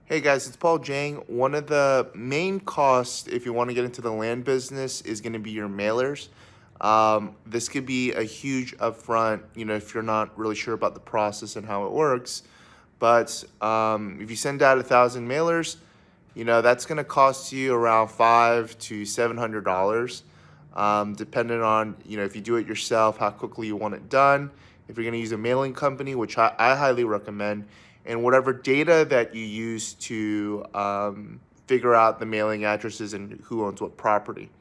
Hey guys, it's Paul Jang. One of the main costs if you want to get into the land business is going to be your mailers. This could be a huge upfront, if you're not really sure about the process and how it works. But if you send out 1,000 mailers, that's going to cost you around $500 to $700, depending on, if you do it yourself, how quickly you want it done. If you're going to use a mailing company, which I highly recommend, and whatever data that you use to figure out the mailing addresses and who owns what property.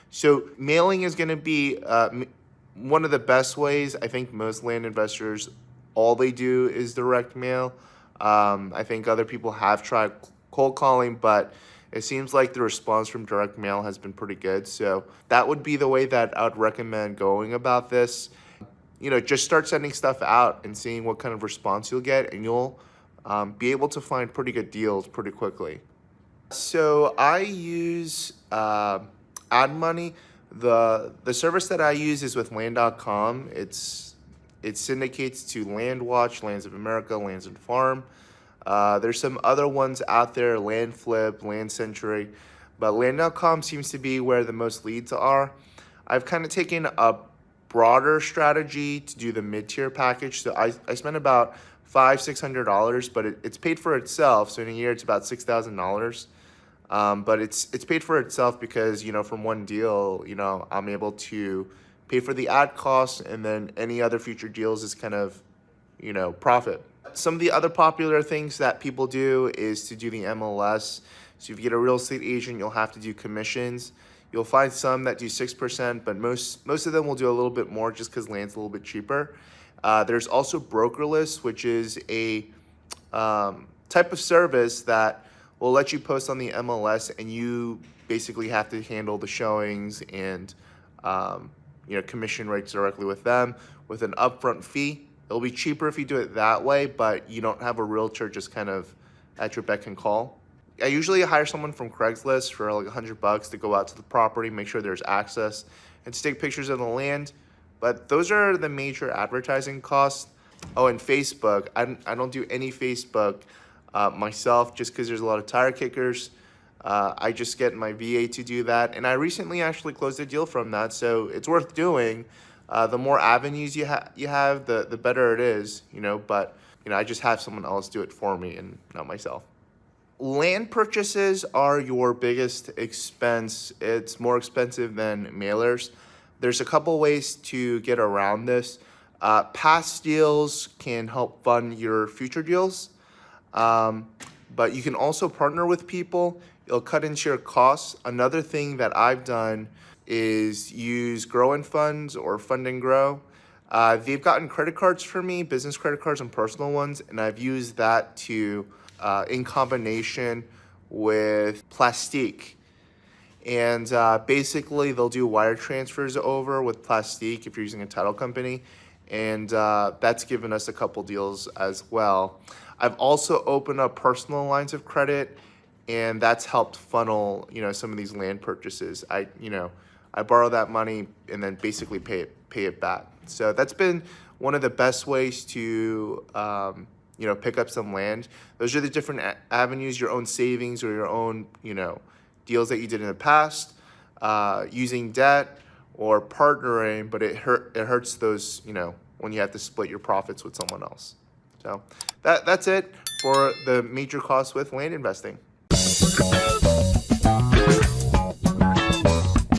So mailing is going to be one of the best ways. I think most land investors, all they do is direct mail. I think other people have tried cold calling, but it seems like the response from direct mail has been pretty good. So that would be the way that I would recommend going about this. Just start sending stuff out and seeing what kind of response you'll get, and you'll be able to find pretty good deals pretty quickly. So I use Ad Money. The service that I use is with Land.com. It syndicates to LandWatch, Lands of America, Lands and Farm. There's some other ones out there, Land Flip, Land Century, but Land.com seems to be where the most leads are. I've kind of taken a broader strategy to do the mid-tier package. So I spent about $500-600, but it's paid for itself. So in a year, it's about $6,000. But it's paid for itself because, from one deal, I'm able to pay for the ad costs, and then any other future deals is kind of, profit. Some of the other popular things that people do is to do the MLS. So if you get a real estate agent, you'll have to do commissions. You'll find some that do 6%, but most of them will do a little bit more just because land's a little bit cheaper. There's also brokerless, which is a type of service that will let you post on the MLS, and you basically have to handle the showings and commission rates directly with them with an upfront fee. It'll be cheaper if you do it that way, but you don't have a realtor just kind of at your beck and call. I usually hire someone from Craigslist for like $100 to go out to the property, make sure there's access, and to take pictures of the land. But those are the major advertising costs. Oh, and Facebook. I don't do any Facebook myself just because there's a lot of tire kickers. I just get my VA to do that. And I recently actually closed a deal from that, so it's worth doing. The more avenues you have, the better it is, but I just have someone else do it for me and not myself. Land purchases are your biggest expense. It's more expensive than mailers. There's a couple ways to get around this. Past deals can help fund your future deals, but you can also partner with people. It'll cut into your costs. Another thing that I've done is use Grow and Funds or Fund and Grow. They've gotten credit cards for me, business credit cards and personal ones, and I've used that to in combination with Plastique. And basically, they'll do wire transfers over with Plastique if you're using a title company. And that's given us a couple deals as well. I've also opened up personal lines of credit, and that's helped funnel, some of these land purchases. I borrow that money and then basically pay it back. So that's been one of the best ways to pick up some land. Those are the different avenues, your own savings or your own, deals that you did in the past, using debt or partnering, but it hurts those, when you have to split your profits with someone else. So that's it for the major costs with land investing.